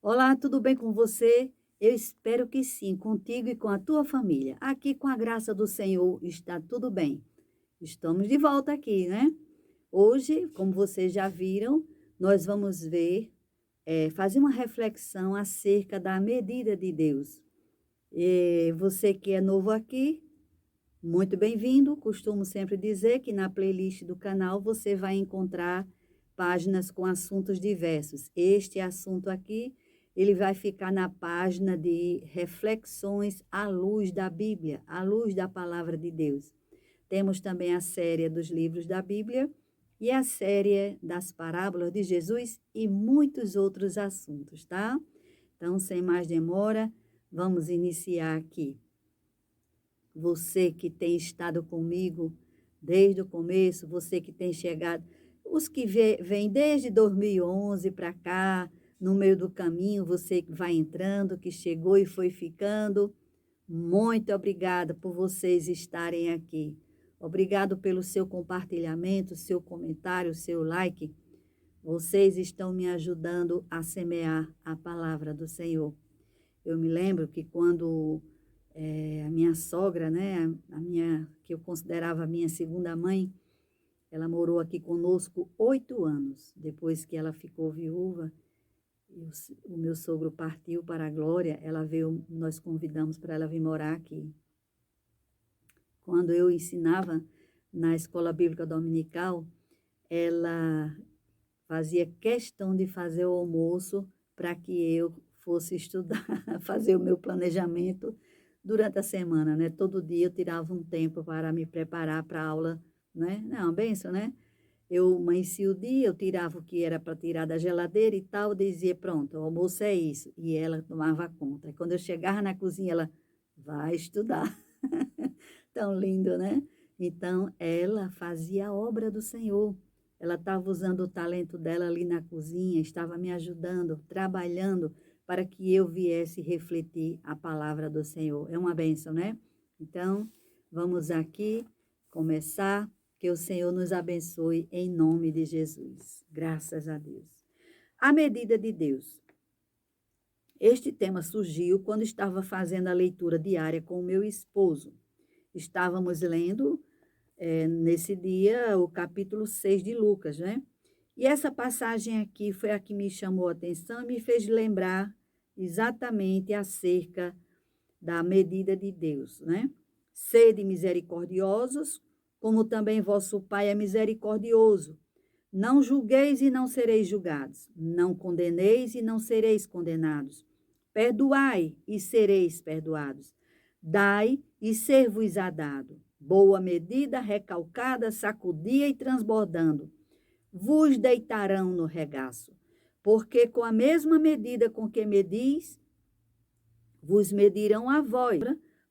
Olá, tudo bem com você? Eu espero que sim, contigo e com a tua família. Aqui, com a graça do Senhor, está tudo bem. Estamos de volta aqui, né? Hoje, como vocês já viram, nós vamos fazer uma reflexão acerca da medida de Deus. E você que é novo aqui, muito bem-vindo. Costumo sempre dizer que na playlist do canal você vai encontrar páginas com assuntos diversos. Este assunto aqui, ele vai ficar na página de reflexões à luz da Bíblia, à luz da palavra de Deus. Temos também a série dos livros da Bíblia e a série das parábolas de Jesus e muitos outros assuntos, tá? Então, sem mais demora, vamos iniciar aqui. Você que tem estado comigo desde o começo, você que tem chegado, os que vêm desde 2011 para cá, no meio do caminho, você que vai entrando, que chegou e foi ficando, muito obrigada por vocês estarem aqui. Obrigado pelo seu compartilhamento, seu comentário, seu like. Vocês estão me ajudando a semear a palavra do Senhor. Eu me lembro que quando a minha sogra, né, que eu considerava a minha segunda mãe, ela morou aqui conosco 8 anos. Depois que ela ficou viúva, e o meu sogro partiu para a glória, ela veio, nós convidamos para ela vir morar aqui. Quando eu ensinava na escola bíblica dominical, ela fazia questão de fazer o almoço para que eu fosse estudar, fazer o meu planejamento durante a semana, né? Todo dia eu tirava um tempo para me preparar para a aula, né? Não, benção, né? Eu amanhecia o dia, eu tirava o que era para tirar da geladeira e tal, dizia, pronto, o almoço é isso. E ela tomava conta. E quando eu chegava na cozinha, ela vai estudar. Tão lindo, né? Então, ela fazia a obra do Senhor. Ela estava usando o talento dela ali na cozinha, estava me ajudando, trabalhando para que eu viesse refletir a palavra do Senhor. É uma bênção, né? Então, vamos aqui começar. Que o Senhor nos abençoe em nome de Jesus. Graças a Deus. A medida de Deus. Este tema surgiu quando estava fazendo a leitura diária com o meu esposo. Estávamos lendo nesse dia o capítulo 6 de Lucas, né? E essa passagem aqui foi a que me chamou a atenção e me fez lembrar exatamente acerca da medida de Deus, né? Sede misericordiosos, como também vosso Pai é misericordioso. Não julgueis e não sereis julgados. Não condeneis e não sereis condenados. Perdoai e sereis perdoados. Dai e ser-vos-á dado. Boa medida, recalcada, sacudia e transbordando. Vos deitarão no regaço. Porque com a mesma medida com que medis, vos medirão a vós.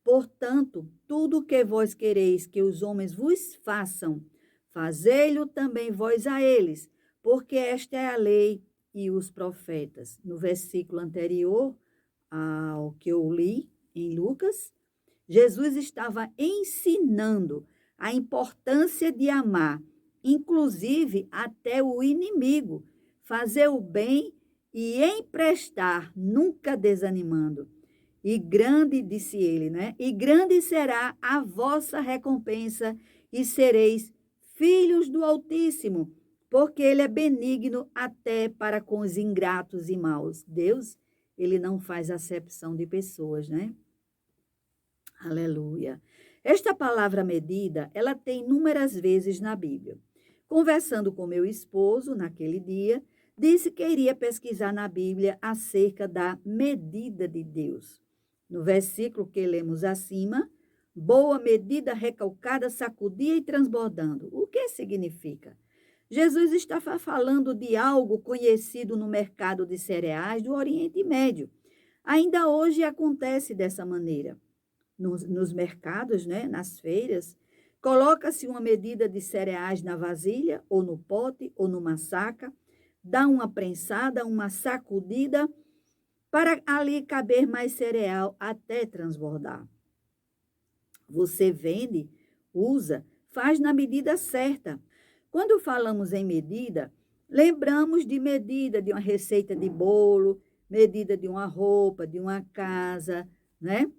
Portanto, tudo o que vós quereis que os homens vos façam, fazei-lo também vós a eles, porque esta é a lei e os profetas. No versículo anterior ao que eu li em Lucas, Jesus estava ensinando a importância de amar, inclusive até o inimigo, fazer o bem e emprestar, nunca desanimando. E grande, disse ele, né? E grande será a vossa recompensa e sereis filhos do Altíssimo, porque ele é benigno até para com os ingratos e maus. Deus, ele não faz acepção de pessoas, né? Aleluia. Esta palavra medida, ela tem inúmeras vezes na Bíblia. Conversando com meu esposo naquele dia, disse que iria pesquisar na Bíblia acerca da medida de Deus. No versículo que lemos acima, boa medida, recalcada, sacudia e transbordando. O que significa? Jesus estava falando de algo conhecido no mercado de cereais do Oriente Médio. Ainda hoje acontece dessa maneira. Nos mercados, né, nas feiras, coloca-se uma medida de cereais na vasilha, ou no pote, ou numa saca, dá uma prensada, uma sacudida, para ali caber mais cereal até transbordar. Você vende, usa, faz na medida certa. Quando falamos em medida, lembramos de medida de uma receita de bolo, medida de uma roupa, de uma casa, né?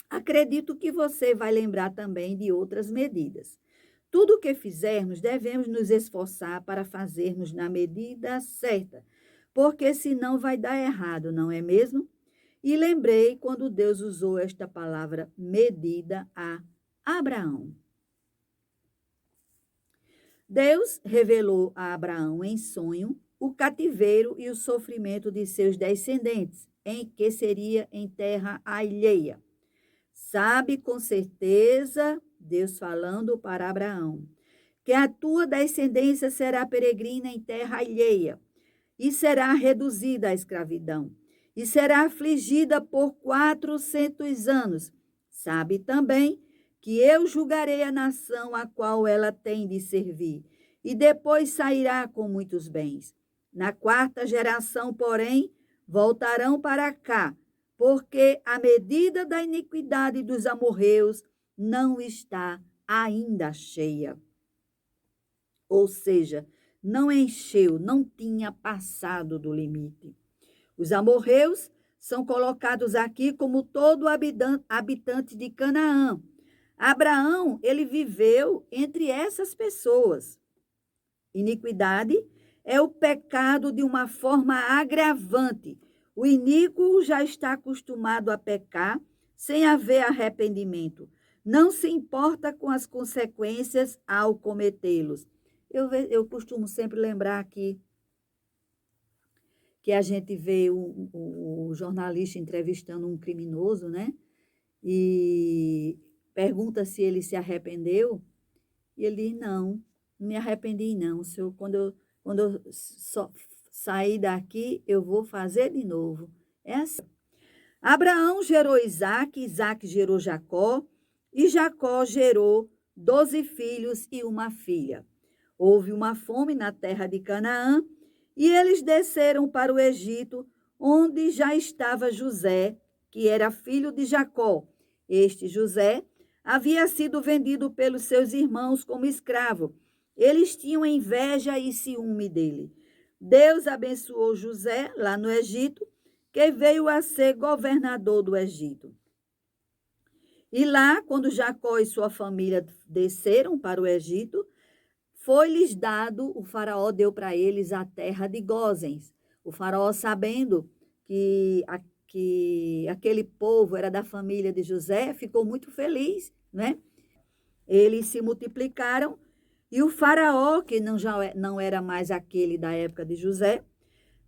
Acredito que você vai lembrar também de outras medidas. Tudo o que fizermos, devemos nos esforçar para fazermos na medida certa, porque senão vai dar errado, não é mesmo? E lembrei quando Deus usou esta palavra medida a Abraão. Deus revelou a Abraão em sonho o cativeiro e o sofrimento de seus descendentes, em que seria em terra alheia. Sabe com certeza, Deus falando para Abraão, que a tua descendência será peregrina em terra alheia e será reduzida à escravidão e será afligida por 400 anos. Sabe também que eu julgarei a nação a qual ela tem de servir e depois sairá com muitos bens. Na quarta geração, porém, voltarão para cá, porque a medida da iniquidade dos amorreus não está ainda cheia. Ou seja, não encheu, não tinha passado do limite. Os amorreus são colocados aqui como todo habitante de Canaã. Abraão, ele viveu entre essas pessoas. Iniquidade é o pecado de uma forma agravante. O iníquo já está acostumado a pecar sem haver arrependimento. Não se importa com as consequências ao cometê-los. Eu costumo sempre lembrar aqui que a gente vê o jornalista entrevistando um criminoso, né? E pergunta se ele se arrependeu. E ele diz, não me arrependi não. Senhor, quando eu sair daqui, eu vou fazer de novo. É assim. Abraão gerou Isaque, Isaque gerou Jacó, e Jacó gerou 12 filhos e uma filha. Houve uma fome na terra de Canaã, e eles desceram para o Egito, onde já estava José, que era filho de Jacó. Este José havia sido vendido pelos seus irmãos como escravo. Eles tinham inveja e ciúme dele. Deus abençoou José lá no Egito, que veio a ser governador do Egito. E lá, quando Jacó e sua família desceram para o Egito, foi-lhes dado, o faraó deu para eles a terra de Gósens. O faraó, sabendo que aquele povo era da família de José, ficou muito feliz, né? Eles se multiplicaram e o faraó, que não era mais aquele da época de José,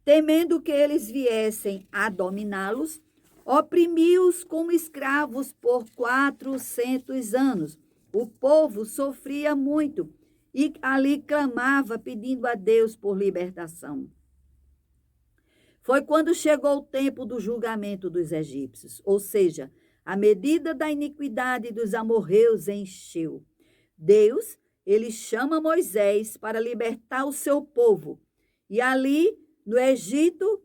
temendo que eles viessem a dominá-los, oprimiu-os como escravos por 400 anos. O povo sofria muito e ali clamava, pedindo a Deus por libertação. Foi quando chegou o tempo do julgamento dos egípcios, ou seja, a medida da iniquidade dos amorreus encheu. Deus, ele chama Moisés para libertar o seu povo. E ali, no Egito,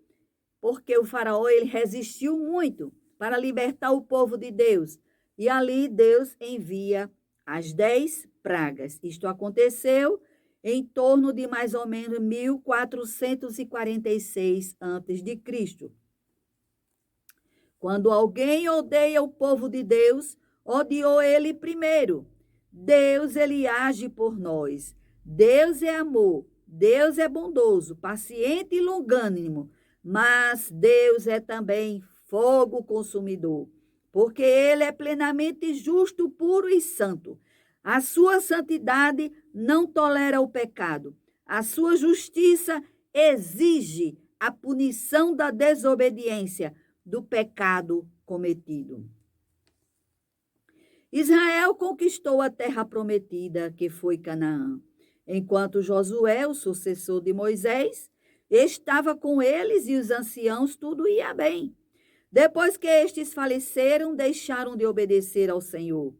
porque o faraó ele resistiu muito para libertar o povo de Deus. E ali Deus envia as 10 pragas. Isto aconteceu em torno de mais ou menos 1446 a.C. Quando alguém odeia o povo de Deus, odiou ele primeiro. Deus, ele age por nós. Deus é amor. Deus é bondoso, paciente e longânimo. Mas Deus é também fogo consumidor, porque ele é plenamente justo, puro e santo. A sua santidade não tolera o pecado. A sua justiça exige a punição da desobediência, do pecado cometido. Israel conquistou a terra prometida, que foi Canaã, enquanto Josué, o sucessor de Moisés, estava com eles e os anciãos, tudo ia bem. Depois que estes faleceram, deixaram de obedecer ao Senhor.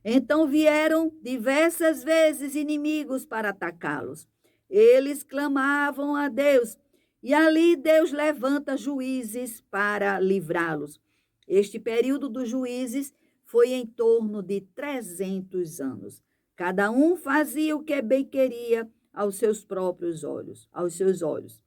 Então vieram diversas vezes inimigos para atacá-los. Eles clamavam a Deus, e ali Deus levanta juízes para livrá-los. Este período dos juízes foi em torno de 300 anos. Cada um fazia o que bem queria aos seus próprios olhos, aos seus olhos.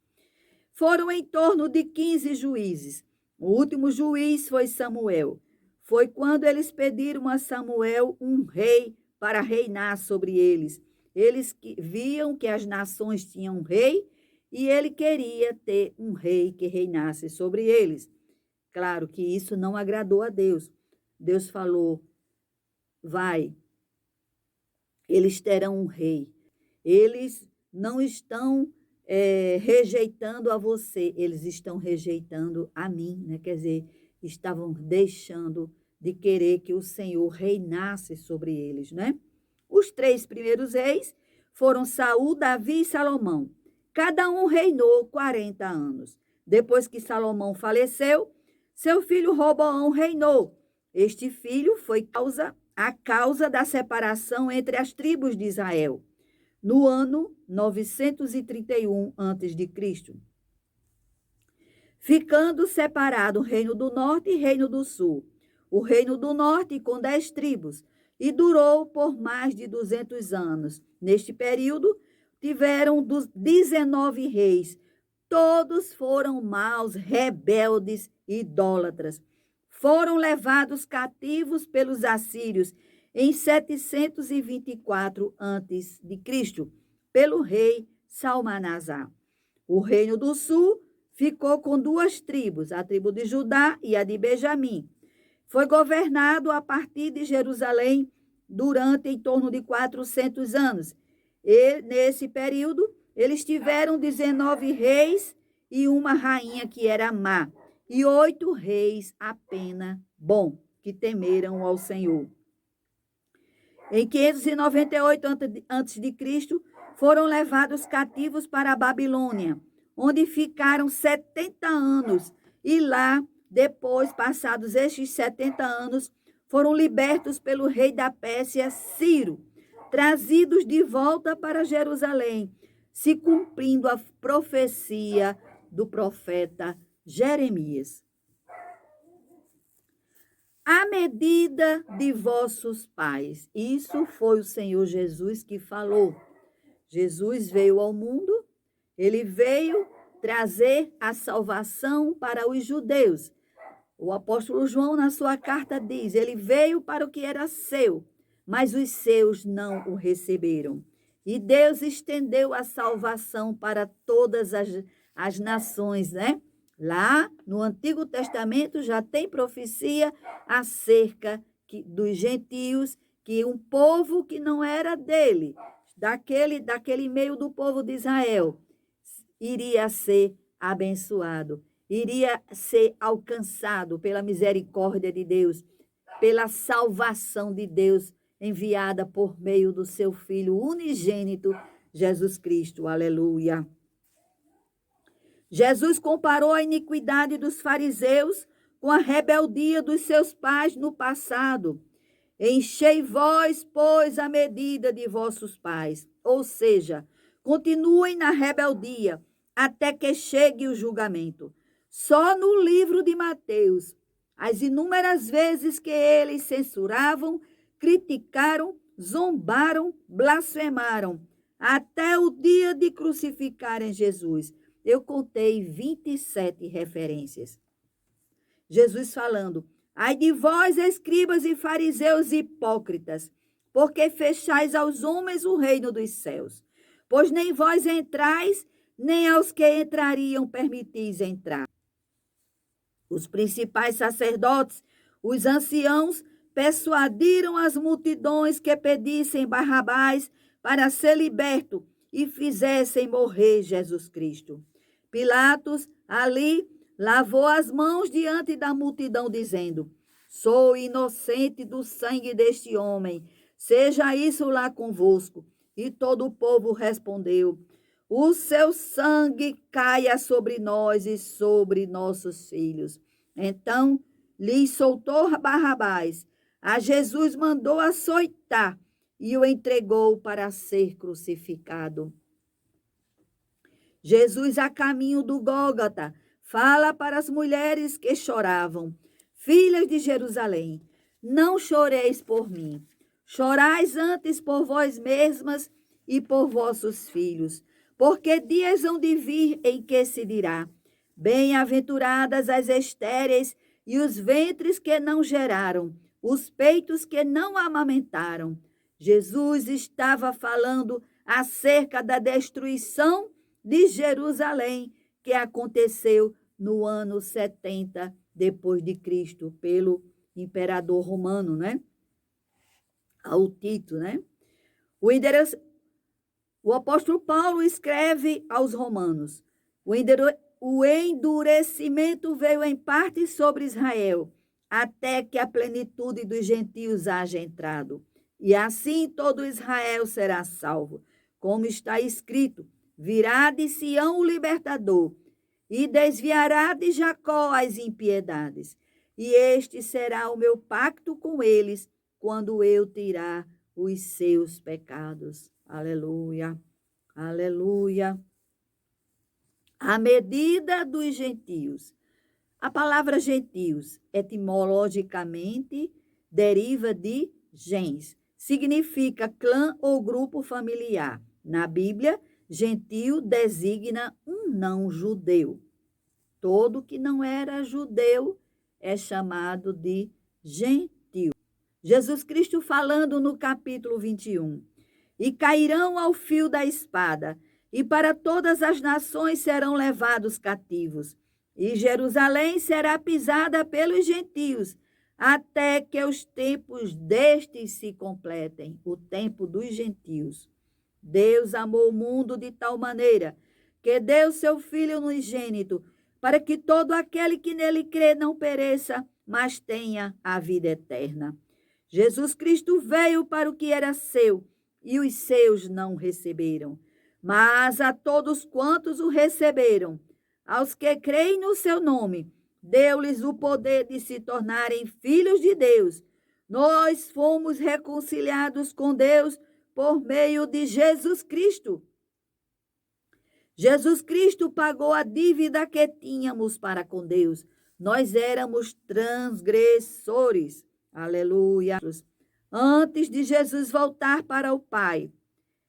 Foram em torno de 15 juízes. O último juiz foi Samuel. Foi quando eles pediram a Samuel um rei para reinar sobre eles. Eles viam que as nações tinham um rei e ele queria ter um rei que reinasse sobre eles. Claro que isso não agradou a Deus. Deus falou, vai, eles terão um rei. Eles não estão rejeitando a você, eles estão rejeitando a mim, né? Quer dizer, estavam deixando de querer que o Senhor reinasse sobre eles, né? Os 3 primeiros reis foram Saul, Davi e Salomão. Cada um reinou 40 anos. Depois que Salomão faleceu, seu filho Roboão reinou. Este filho foi a causa da separação entre as tribos de Israel, no ano 931 a.C., ficando separado o reino do norte e reino do sul. O reino do norte com 10 tribos, e durou por mais de 200 anos. Neste período, tiveram 19 reis. Todos foram maus, rebeldes e idólatras. Foram levados cativos pelos assírios em 724 a.C., pelo rei Salmanasar. O reino do sul ficou com 2 tribos, a tribo de Judá e a de Benjamim. Foi governado a partir de Jerusalém durante em torno de 400 anos. E, nesse período, eles tiveram 19 reis e uma rainha que era má, e 8 reis apenas bom, que temeram ao Senhor. Em 598 a.C., foram levados cativos para a Babilônia, onde ficaram 70 anos, e lá, depois, passados estes 70 anos, foram libertos pelo rei da Pérsia, Ciro, trazidos de volta para Jerusalém, se cumprindo a profecia do profeta Jeremias. À medida de vossos pais. Isso foi o Senhor Jesus que falou. Jesus veio ao mundo, ele veio trazer a salvação para os judeus. O apóstolo João, na sua carta, diz, ele veio para o que era seu, mas os seus não o receberam. E Deus estendeu a salvação para todas as nações, né? Lá no Antigo Testamento já tem profecia acerca dos gentios, que um povo que não era dele, daquele meio do povo de Israel, iria ser abençoado, iria ser alcançado pela misericórdia de Deus, pela salvação de Deus enviada por meio do seu Filho unigênito, Jesus Cristo. Aleluia. Jesus comparou a iniquidade dos fariseus com a rebeldia dos seus pais no passado. Enchei vós, pois, a medida de vossos pais. Ou seja, continuem na rebeldia até que chegue o julgamento. Só no livro de Mateus, as inúmeras vezes que eles censuravam, criticaram, zombaram, blasfemaram, até o dia de crucificarem Jesus. Eu contei 27 referências. Jesus falando, ai de vós, escribas e fariseus hipócritas, porque fechais aos homens o reino dos céus. Pois nem vós entrais, nem aos que entrariam permitis entrar. Os principais sacerdotes, os anciãos, persuadiram as multidões que pedissem Barrabás para ser liberto e fizessem morrer Jesus Cristo. Pilatos, ali, lavou as mãos diante da multidão, dizendo, sou inocente do sangue deste homem, seja isso lá convosco. E todo o povo respondeu, o seu sangue caia sobre nós e sobre nossos filhos. Então, lhes soltou Barrabás. A Jesus mandou açoitar e o entregou para ser crucificado. Jesus, a caminho do Gólgota, fala para as mulheres que choravam, filhas de Jerusalém, não choreis por mim, chorais antes por vós mesmas e por vossos filhos, Porque dias hão de vir em que se dirá: bem-aventuradas as estéreis e os ventres que não geraram, os peitos que não amamentaram. Jesus estava falando acerca da destruição de Jerusalém, que aconteceu no ano 70 depois de Cristo, pelo imperador romano, né? Ao Tito, né? O apóstolo Paulo escreve aos romanos: o endurecimento veio em parte sobre Israel, até que a plenitude dos gentios haja entrado. E assim todo Israel será salvo. Como está escrito: virá de Sião o libertador, e desviará de Jacó as impiedades. E este será o meu pacto com eles, quando eu tirar os seus pecados. Aleluia, aleluia. A medida dos gentios. A palavra gentios, etimologicamente, deriva de gens. Significa clã ou grupo familiar. Na Bíblia, gentio designa um não-judeu. Todo que não era judeu é chamado de gentio. Jesus Cristo falando no capítulo 21. E cairão ao fio da espada, e para todas as nações serão levados cativos. E Jerusalém será pisada pelos gentios, até que os tempos destes se completem, o tempo dos gentios. Deus amou o mundo de tal maneira que deu seu Filho unigênito, para que todo aquele que nele crê não pereça, mas tenha a vida eterna. Jesus Cristo veio para o que era seu, e os seus não receberam. Mas a todos quantos o receberam, aos que creem no seu nome, deu-lhes o poder de se tornarem filhos de Deus. Nós fomos reconciliados com Deus por meio de Jesus Cristo. Jesus Cristo pagou a dívida que tínhamos para com Deus. Nós éramos transgressores. Aleluia. Antes de Jesus voltar para o Pai,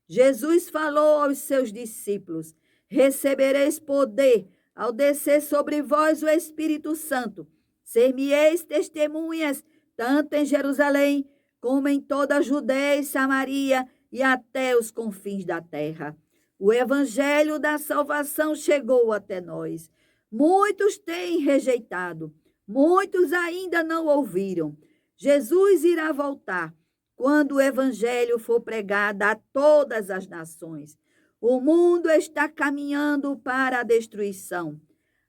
Jesus falou aos seus discípulos: recebereis poder ao descer sobre vós o Espírito Santo. Ser-me-eis testemunhas, tanto em Jerusalém, como em toda a Judéia e Samaria e até os confins da terra. O evangelho da salvação chegou até nós. Muitos têm rejeitado, muitos ainda não ouviram. Jesus irá voltar quando o evangelho for pregado a todas as nações. O mundo está caminhando para a destruição.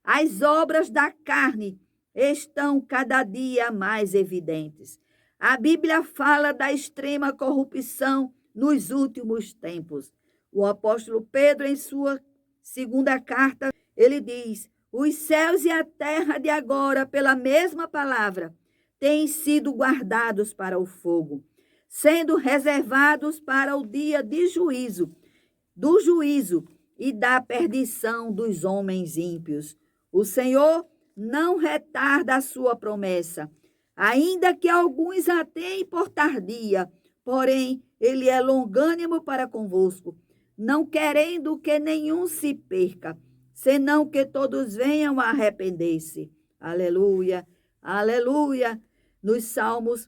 As obras da carne estão cada dia mais evidentes. A Bíblia fala da extrema corrupção nos últimos tempos. O apóstolo Pedro, em sua segunda carta, ele diz: os céus e a terra de agora, pela mesma palavra, têm sido guardados para o fogo, sendo reservados para o dia de juízo, do juízo e da perdição dos homens ímpios. O Senhor não retarda a sua promessa, ainda que alguns a tenham por tardia, porém ele é longânimo para convosco, não querendo que nenhum se perca, senão que todos venham a arrepender-se. Aleluia, aleluia. Nos Salmos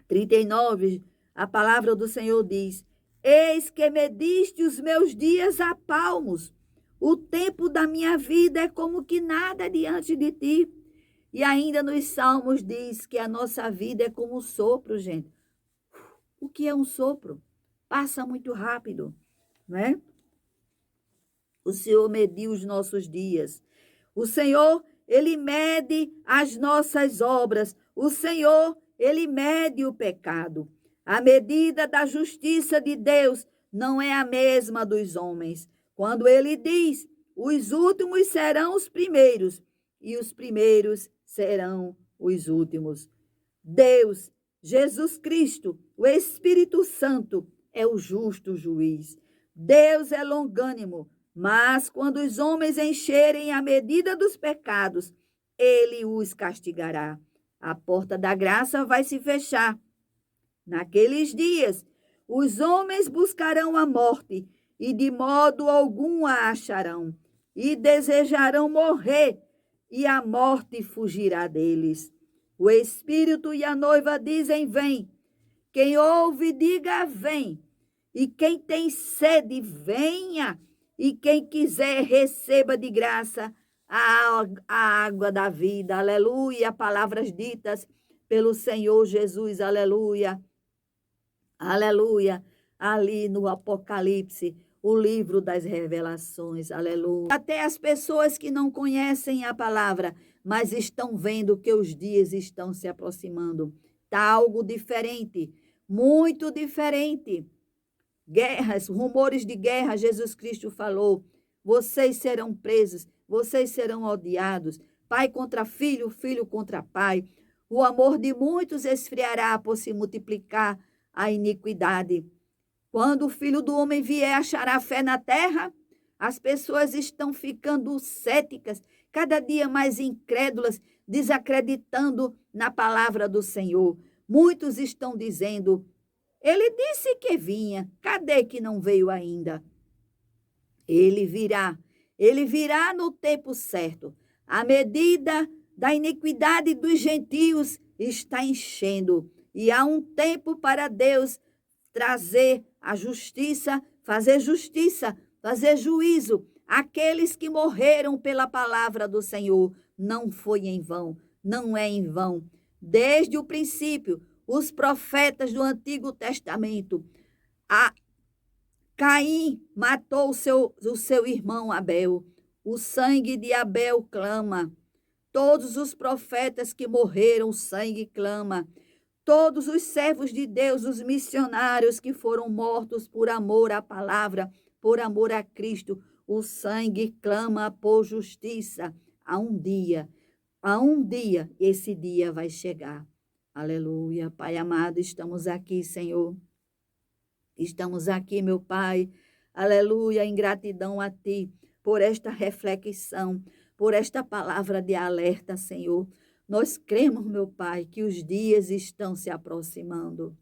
39, a palavra do Senhor diz: eis que mediste os meus dias a palmos, o tempo da minha vida é como que nada diante de ti. E ainda nos Salmos diz que a nossa vida é como um sopro, gente. O que é um sopro? Passa muito rápido, né? O Senhor mediu os nossos dias. O Senhor, ele mede as nossas obras. O Senhor, ele mede o pecado. A medida da justiça de Deus não é a mesma dos homens. Quando ele diz: os últimos serão os primeiros e os primeiros serão os últimos. Deus, Jesus Cristo, o Espírito Santo, é o justo juiz. Deus é longânimo, mas quando os homens encherem a medida dos pecados, ele os castigará. A porta da graça vai se fechar. Naqueles dias, os homens buscarão a morte e de modo algum a acharão, e desejarão morrer, e a morte fugirá deles. O Espírito e a noiva dizem: vem. Quem ouve, diga: vem. E quem tem sede, venha. E quem quiser, receba de graça a água da vida. Aleluia. Palavras ditas pelo Senhor Jesus. Aleluia. Aleluia. Ali no Apocalipse, o livro das revelações. Aleluia. Até as pessoas que não conhecem a palavra, mas estão vendo que os dias estão se aproximando. Está algo diferente, muito diferente. Guerras, rumores de guerra, Jesus Cristo falou: vocês serão presos, vocês serão odiados, pai contra filho, filho contra pai. O amor de muitos esfriará por se multiplicar a iniquidade. Quando o Filho do Homem vier, achará fé na terra? As pessoas estão ficando céticas, cada dia mais incrédulas, desacreditando na palavra do Senhor. Muitos estão dizendo: ele disse que vinha, cadê que não veio ainda? Ele virá no tempo certo. A medida da iniquidade dos gentios está enchendo, e há um tempo para Deus trazer a justiça, fazer juízo. Aqueles que morreram pela palavra do Senhor, não foi em vão, não é em vão. Desde o princípio, os profetas do Antigo Testamento, Caim matou o seu irmão Abel. O sangue de Abel clama. Todos os profetas que morreram, o sangue clama. Todos os servos de Deus, os missionários que foram mortos por amor à palavra, por amor a Cristo, o sangue clama por justiça. Há um dia, esse dia vai chegar. Aleluia. Pai amado, estamos aqui, Senhor. Estamos aqui, meu Pai. Aleluia, em gratidão a Ti por esta reflexão, por esta palavra de alerta, Senhor. Nós cremos, meu Pai, que os dias estão se aproximando.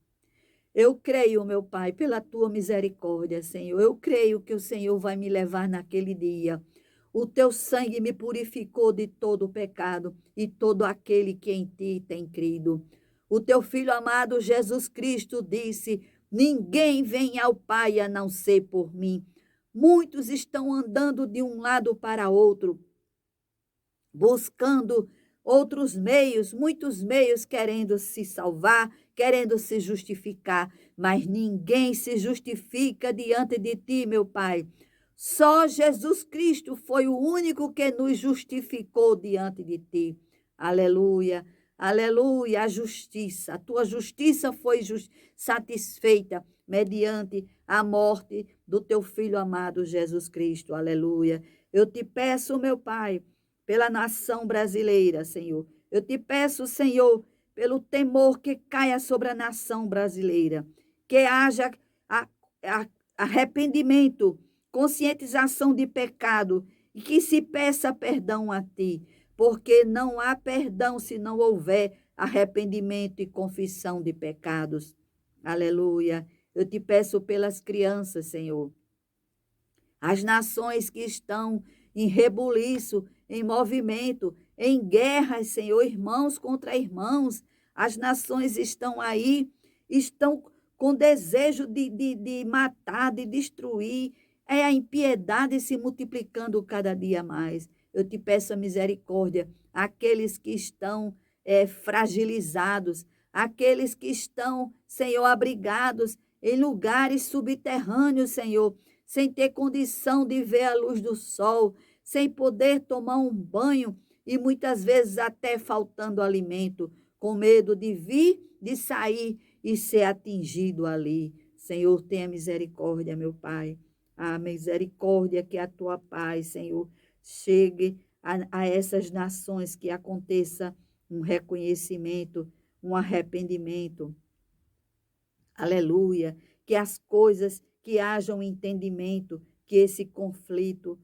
Eu creio, meu Pai, pela Tua misericórdia, Senhor. Eu creio que o Senhor vai me levar naquele dia. O Teu sangue me purificou de todo o pecado e todo aquele que em Ti tem crido. O Teu Filho amado Jesus Cristo disse: ninguém vem ao Pai a não ser por mim. Muitos estão andando de um lado para outro, buscando outros meios, muitos meios, querendo se salvar, querendo se justificar, mas ninguém se justifica diante de Ti, meu Pai. Só Jesus Cristo foi o único que nos justificou diante de Ti. Aleluia. Aleluia, a tua justiça foi satisfeita mediante a morte do teu Filho amado Jesus Cristo. Aleluia. Eu te peço, meu Pai, pela nação brasileira, Senhor. Eu te peço, Senhor, pelo temor que caia sobre a nação brasileira, que haja arrependimento, conscientização de pecado e que se peça perdão a Ti, porque não há perdão se não houver arrependimento e confissão de pecados. Aleluia. Eu te peço pelas crianças, Senhor. As nações que estão em rebuliço, em movimento, em guerras, Senhor, irmãos contra irmãos. As nações estão aí, estão com desejo de matar, de destruir. É a impiedade se multiplicando cada dia mais. Eu te peço a misericórdia, aqueles que estão fragilizados, aqueles que estão, Senhor, abrigados em lugares subterrâneos, Senhor, sem ter condição de ver a luz do sol, sem poder tomar um banho e muitas vezes até faltando alimento, com medo de vir, de sair e ser atingido ali. Senhor, tenha misericórdia, meu Pai. A misericórdia, que a tua paz, Senhor, chegue a essas nações, que aconteça um reconhecimento, um arrependimento. Aleluia. Que as coisas, que haja um entendimento, que esse conflito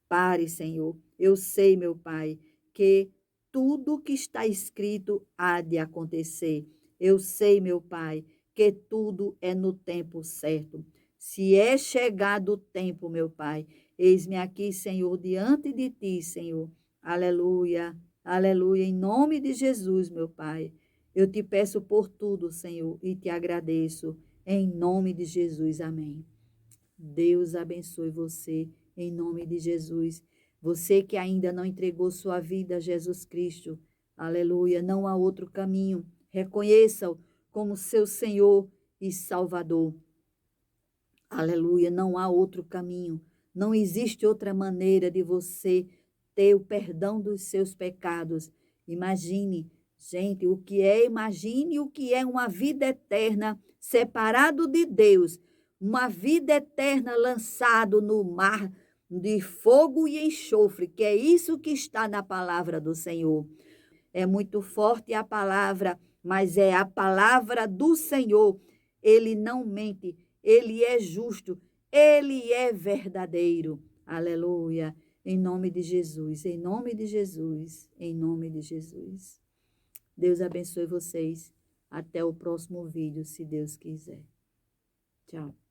pare, Senhor. Eu sei, meu Pai, que tudo que está escrito há de acontecer. Eu sei, meu Pai, que tudo é no tempo certo. Se é chegado o tempo, meu Pai, eis-me aqui, Senhor, diante de ti, Senhor. Aleluia, aleluia, em nome de Jesus, meu Pai. Eu te peço por tudo, Senhor, e te agradeço, em nome de Jesus, amém. Deus abençoe você, em nome de Jesus. Você que ainda não entregou sua vida a Jesus Cristo, aleluia, não há outro caminho. Reconheça-o como seu Senhor e Salvador. Aleluia, não há outro caminho. Não existe outra maneira de você ter o perdão dos seus pecados. Imagine, gente, imagine o que é uma vida eterna separado de Deus, uma vida eterna lançado no mar de fogo e enxofre, que é isso que está na palavra do Senhor. É muito forte a palavra, mas é a palavra do Senhor. Ele não mente, ele é justo, ele é verdadeiro. Aleluia. Em nome de Jesus, em nome de Jesus, em nome de Jesus. Deus abençoe vocês. Até o próximo vídeo, se Deus quiser. Tchau.